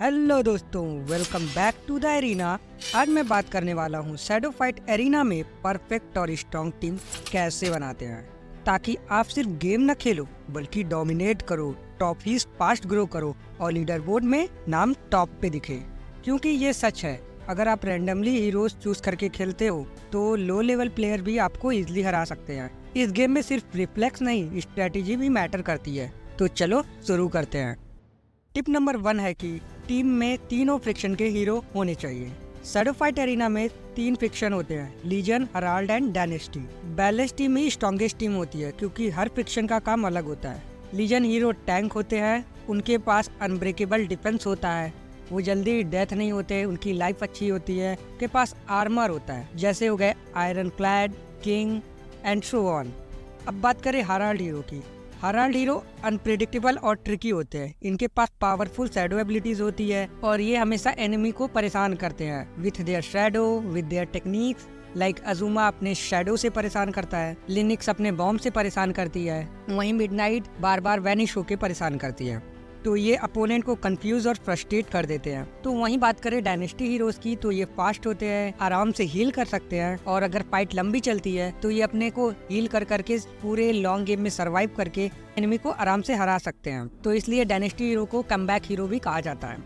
Hello दोस्तों, welcome back to the arena. आज मैं बात करने वाला हूँ शैडो फाइट एरिना में परफेक्ट और स्ट्रॉन्ग टीम कैसे बनाते हैं, ताकि आप सिर्फ गेम न खेलो बल्कि डोमिनेट करो, ट्रॉफीज फास्ट ग्रो करो और लीडर बोर्ड में नाम टॉप पे दिखे। क्योंकि ये सच है, अगर आप रैंडमली हीरोज चूज करके खेलते हो तो लो लेवल प्लेयर भी आपको इजिली हरा सकते हैं। इस गेम में सिर्फ रिफ्लेक्स नहीं, स्ट्रेटेजी भी मैटर करती है। तो चलो शुरू करते हैं। टिप नंबर 1 है कि टीम में तीनों फ्रिक्शन के हीरो होने चाहिए। शैडो फाइट एरिना में 3 फ्रिक्शन होते हैं, Legion, Harald and dynasty. Balance team ही स्ट्रॉन्गेस्ट टीम होती है क्योंकि हर फ्रिक्शन का काम अलग होता है। लीजन हीरो टैंक होते हैं, उनके पास अनब्रेकेबल डिफेंस होता है, वो जल्दी डेथ नहीं होते, उनकी लाइफ अच्छी होती है। उनके पास आर्मर होता है, जैसे हो गए iron clad, king and so on. अब बात करें हराल्ड हीरो की। हराल्ड हीरो अनप्रेडिक्टेबल और ट्रिकी होते हैं। इनके पास पावरफुल शैडो एबिलिटीज होती है और ये हमेशा एनिमी को परेशान करते हैं with their shadow, with their techniques. Like Ajuma अपने शैडो से परेशान करता है, लिनिक्स अपने बॉम्ब से परेशान करती है, वहीं मिडनाइट बार बार वैनिश होके परेशान करती है। तो ये अपोनेंट को कंफ्यूज और फ्रस्ट्रेट कर देते हैं। तो वहीं बात करें डायनेस्टी हीरोज की, तो ये फास्ट होते हैं, आराम से हील कर सकते हैं और अगर फाइट लंबी चलती है तो ये अपने को हील कर करके पूरे लॉन्ग गेम में सरवाइव करके एनिमी को आराम से हरा सकते हैं। तो इसलिए डायनेस्टी हीरो को कमबैक हीरो भी कहा जाता है।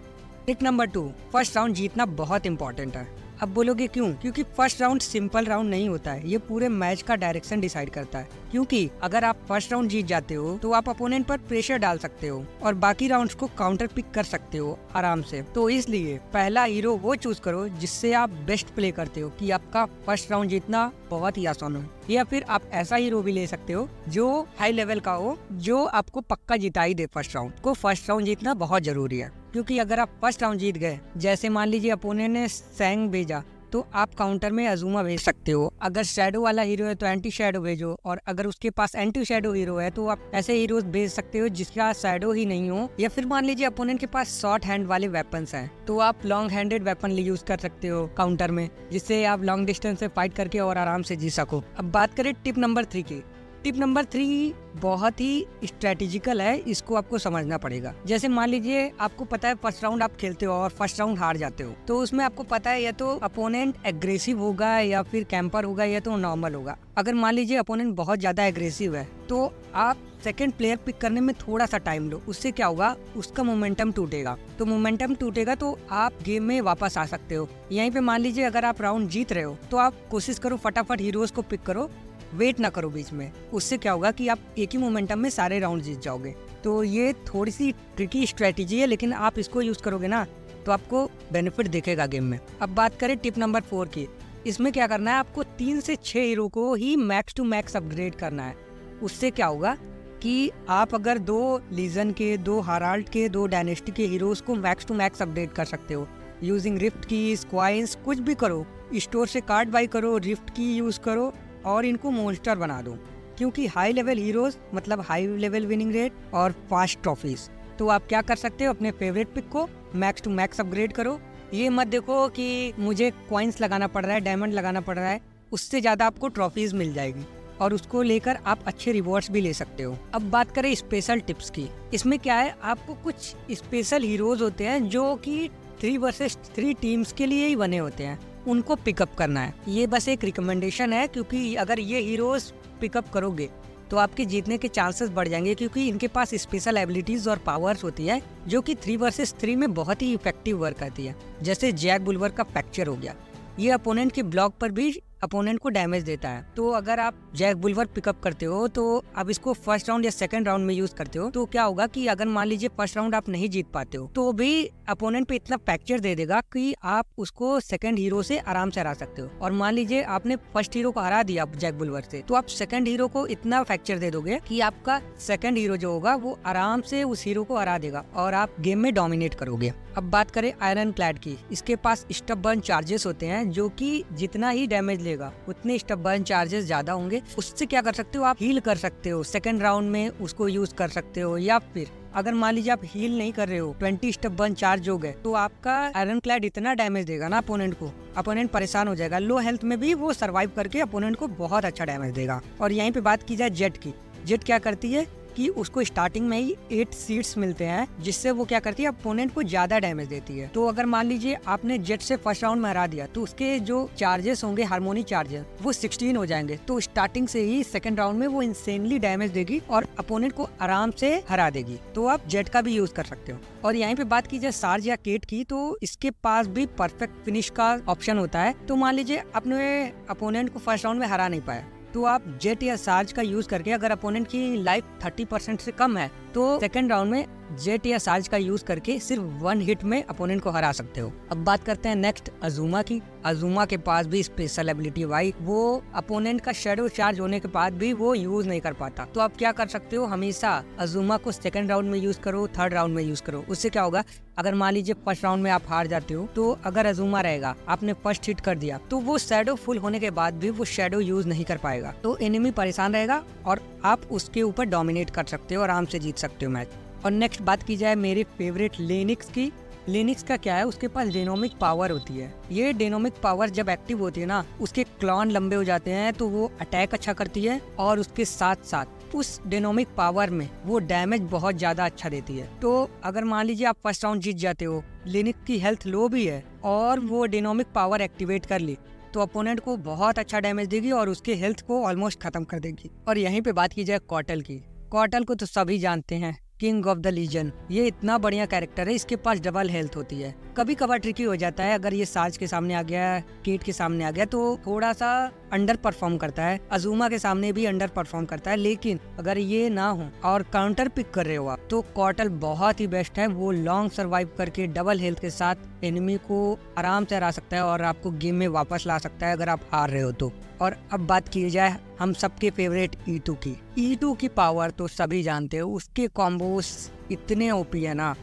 टिप नंबर 2, फर्स्ट राउंड जीतना बहुत इंपॉर्टेंट है। अब बोलोगे क्यों? क्योंकि फर्स्ट राउंड सिंपल राउंड नहीं होता है, ये पूरे मैच का डायरेक्शन डिसाइड करता है। क्योंकि अगर आप फर्स्ट राउंड जीत जाते हो तो आप अपोनेंट पर प्रेशर डाल सकते हो और बाकी राउंड्स को काउंटर पिक कर सकते हो आराम से। तो इसलिए पहला हीरो वो चूज करो जिससे आप बेस्ट प्ले करते हो कि आपका फर्स्ट राउंड जीतना बहुत ही आसान हो। या फिर आप ऐसा हीरो भी ले सकते हो जो हाई लेवल का हो, जो आपको पक्का जिता ही दे फर्स्ट राउंड को। फर्स्ट राउंड जीतना बहुत जरूरी है, क्योंकि अगर आप फर्स्ट राउंड जीत गए, जैसे मान लीजिए अपोनेंट ने सैंग भेजा, तो आप काउंटर में अजुमा भेज सकते हो। अगर शैडो वाला हीरो है तो एंटी शैडो भेजो, और अगर उसके पास एंटी शैडो हीरो है तो आप ऐसे हीरोज भेज सकते हो जिसका शैडो ही नहीं हो। या फिर मान लीजिए अपोनेंट के पास शॉर्ट हैंड वाले वेपन्स हैं, तो आप लॉन्ग हैंडेड वेपन यूज कर सकते हो काउंटर में, जिससे आप लॉन्ग डिस्टेंस से फाइट करके और आराम से जीत सको। अब बात करें टिप नंबर 3 की। टिप नंबर 3 बहुत ही स्ट्रेटेजिकल है, इसको आपको समझना पड़ेगा। जैसे मान लीजिए आपको पता है फर्स्ट राउंड आप खेलते हो और फर्स्ट राउंड हार जाते हो, तो उसमें आपको पता है या तो अपोनेंट एग्रेसिव होगा या फिर कैंपर होगा या तो नॉर्मल होगा। अगर मान लीजिए अपोनेंट बहुत ज्यादा एग्रेसिव है तो आप सेकंड प्लेयर पिक करने में थोड़ा सा टाइम लो, उससे क्या होगा, उसका मोमेंटम टूटेगा। तो मोमेंटम टूटेगा तो आप गेम में वापस आ सकते हो। यहीं पे मान लीजिए अगर आप राउंड जीत रहे हो तो आप कोशिश करो फटाफट हीरोज को पिक करो, वेट ना करो बीच में। उससे क्या होगा कि आप एक ही मोमेंटम में सारे राउंड जीत जाओगे। तो ये थोड़ी सी ट्रिकी स्ट्रेटेजी है, लेकिन आप इसको यूज करोगे ना तो आपको बेनिफिट दिखेगा गेम में। अब बात करें टिप नंबर 4 की। इसमें क्या करना है, आपको 3 से 6 हीरो को ही मैक्स टू मैक्स अपग्रेड करना है। उससे क्या होगा कि आप अगर 2 लीजन के, 2 हराल्ड के, 2 डायनेस्टी के हीरोज को मैक्स टू मैक्स अपडेट कर सकते हो यूजिंग रिफ्ट की, क्वाइंस, कुछ भी करो, स्टोर से कार्ड बाई करो, रिफ्ट की यूज करो और इनको मॉन्स्टर बना दो। क्योंकि हाई लेवल हीरोज मतलब हाई लेवल विनिंग रेट और फास्ट ट्रॉफीज। तो आप क्या कर सकते हो, अपने फेवरेट पिक को मैक्स टू मैक्स अपग्रेड करो। ये मत देखो कि मुझे कॉइन्स लगाना पड़ रहा है, डायमंड लगाना पड़ रहा है, उससे ज्यादा आपको ट्रॉफीज मिल जाएगी और उसको लेकर आप अच्छे रिवॉर्ड्स भी ले सकते हो। अब बात करें स्पेशल टिप्स की। इसमें क्या है, आपको कुछ स्पेशल हीरोज होते हैं जो कि 3 वर्सेस 3 टीम्स के लिए ही बने होते हैं, उनको पिकअप करना है। ये बस एक रिकमेंडेशन है, क्योंकि अगर ये हीरोज पिकअप करोगे तो आपके जीतने के चांसेस बढ़ जाएंगे, क्योंकि इनके पास स्पेशल एबिलिटीज और पावर्स होती है जो कि 3 वर्सेस 3 में बहुत ही इफेक्टिव वर्क करती है। जैसे जैक बुलवर का फ्रैक्चर हो गया, ये अपोनेंट के ब्लॉक पर भी अपोनेंट को डैमेज देता है। तो अगर आप जैक बुलवर पिकअप करते हो तो आप इसको फर्स्ट राउंड या सेकंड राउंड में यूज करते हो, तो क्या होगा कि अगर मान लीजिए फर्स्ट राउंड आप नहीं जीत पाते हो तो भी अपोनेंट पे इतना फ्रैक्चर दे देगा कि आप उसको सेकंड हीरो से आराम से हरा सकते हो। और मान लीजिए आपने फर्स्ट हीरो को हरा दिया जैक बुलवर से, तो आप सेकंड हीरो को इतना फ्रैक्चर दे दोगे कि आपका सेकंड हीरो जो होगा वो आराम से उस हीरो को हरा देगा और आप गेम में डोमिनेट करोगे। अब बात करें आयरन क्लैड की। इसके पास स्टब बर्न चार्जेस होते हैं, जो कि जितना ही डैमेज लेगा उतने स्टब बर्न चार्जेस ज्यादा होंगे। उससे क्या कर सकते हो, आप हील कर सकते हो, सेकंड राउंड में उसको यूज कर सकते हो। या फिर अगर मान लीजिए आप हील नहीं कर रहे हो, 20 स्टब बर्न चार्ज हो गए, तो आपका आयरन क्लैड इतना डैमेज देगा ना अपोनेंट को, अपोनेंट परेशान हो जाएगा। लो हेल्थ में भी वो सर्वाइव करके अपोनेंट को बहुत अच्छा डैमेज देगा। और यहीं पे बात की जाए जेट की। जेट क्या करती है, कि उसको स्टार्टिंग में ही 8 सीड्स मिलते हैं, जिससे वो क्या करती है, अपोनेंट को ज्यादा डैमेज देती है। तो अगर मान लीजिए आपने जेट से फर्स्ट राउंड में हरा दिया तो उसके जो चार्जेस होंगे, हार्मोनी चार्जेस, वो 16 हो जाएंगे। तो स्टार्टिंग से ही सेकंड राउंड में वो इंसेनली डैमेज देगी और अपोनेंट को आराम से हरा देगी। तो आप जेट का भी यूज कर सकते हो। और यहाँ पे बात की जाए सार्ज या केट की, तो इसके पास भी परफेक्ट फिनिश का ऑप्शन होता है। तो मान लीजिए अपने अपोनेंट को फर्स्ट राउंड में हरा नहीं पाया, तो आप जेट या सार्ज का यूज करके, अगर अपोनेंट की लाइफ 30% से कम है, तो सेकंड राउंड में जेट या सार्ज का यूज करके सिर्फ 1 हिट में अपोनेंट को हरा सकते हो। अब बात करते हैं नेक्स्ट अजुमा की। अजुमा के पास भी स्पेशल एबिलिटी भाई, वो अपोनेंट का शेडो चार्ज होने के बाद भी वो यूज नहीं कर पाता। तो आप क्या कर सकते हो, हमेशा अजुमा को सेकंड राउंड में यूज करो, थर्ड राउंड में यूज करो। उससे क्या होगा, अगर मान लीजिए फर्स्ट राउंड में आप हार जाते हो, तो अगर अजुमा रहेगा, आपने फर्स्ट हिट कर दिया, तो वो शेडो फुल होने के बाद भी वो शेडो यूज नहीं कर पाएगा। तो एनिमी परेशान रहेगा और आप उसके ऊपर डोमिनेट कर सकते हो, आराम से जीत सकते हो मैच। और नेक्स्ट बात की जाए मेरे फेवरेट लेनिक्स की। लेनिक्स का क्या है, उसके पास डायनामिक पावर होती है। ये डायनामिक पावर जब एक्टिव होती है ना, उसके क्लॉन लंबे हो जाते हैं, तो वो अटैक अच्छा करती है और उसके साथ साथ उस डायनामिक पावर में वो डैमेज बहुत ज्यादा अच्छा देती है। तो अगर मान लीजिए आप फर्स्ट राउंड जीत जाते हो, लेनिक्स की हेल्थ लो भी है और वो डायनामिक पावर एक्टिवेट कर ली, तो अपोनेंट को बहुत अच्छा डैमेज देगी और उसके हेल्थ को ऑलमोस्ट खत्म कर देगी। और यहीं पे बात की जाए कॉटल की। कॉटल को तो सभी जानते हैं, किंग ऑफ द लीजन। ये इतना बढ़िया कैरेक्टर है, इसके पास डबल हेल्थ होती है। कभी कभार ट्रिकी हो जाता है, अगर ये सार्ज के सामने आ गया, केट के सामने आ गया, तो थोड़ा सा अंडर परफॉर्म करता है। अजुमा के सामने भी अंडर परफॉर्म करता है। लेकिन अगर ये ना हो और काउंटर पिक कर रहे हो आप, तो कॉटल बहुत ही बेस्ट है। वो लॉन्ग सर्वाइव करके डबल हेल्थ के साथ एनिमी को आराम से हरा सकता है और आपको गेम में वापस ला सकता है अगर आप हार रहे हो तो। और अब बात की जाए हम सबके फेवरेट E2 की। E2 की पावर तो सभी जानते हो, उसके कॉम्बोस इतने ओपी है ना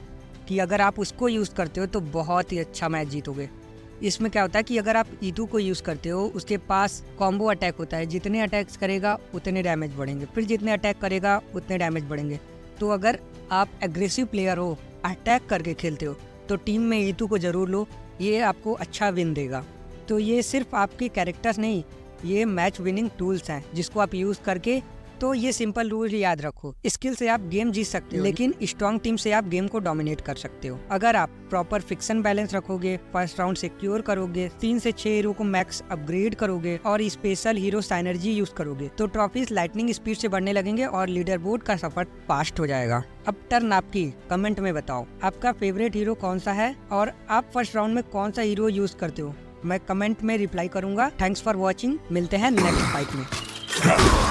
कि अगर आप उसको यूज करते हो तो बहुत ही अच्छा मैच जीतोगे। इसमें क्या होता है कि अगर आप E2 को यूज करते हो, उसके पास कॉम्बो अटैक होता है। जितने अटैक्स करेगा उतने डैमेज बढ़ेंगे, फिर जितने अटैक करेगा उतने डैमेज बढ़ेंगे। तो अगर आप एग्रेसिव प्लेयर हो, अटैक करके खेलते हो, तो टीम में E2 को जरूर लो, ये आपको अच्छा विन देगा। तो ये सिर्फ आपके कैरेक्टर्स नहीं, ये मैच विनिंग टूल्स हैं जिसको आप यूज करके, तो ये सिंपल रूल याद रखो, स्किल से आप गेम जीत सकते हो, लेकिन स्ट्रॉन्ग टीम से आप गेम को डोमिनेट कर सकते हो। अगर आप प्रॉपर फिक्सन बैलेंस रखोगे, फर्स्ट राउंड सिक्योर करोगे, 3 से 6 हीरो को मैक्स अपग्रेड करोगे और स्पेशल हीरो साइनर्जी यूज करोगे, तो ट्रॉफीज लाइटनिंग स्पीड से बढ़ने लगेंगे और लीडर बोर्ड का सफर फास्ट हो जाएगा। अब टर्न आपकी, कमेंट में बताओ आपका फेवरेट हीरो कौन सा है और आप फर्स्ट राउंड में कौन सा हीरो यूज करते हो। मैं कमेंट में रिप्लाई करूंगा। थैंक्स फॉर वॉचिंग, मिलते हैं नेक्स्ट फाइट में।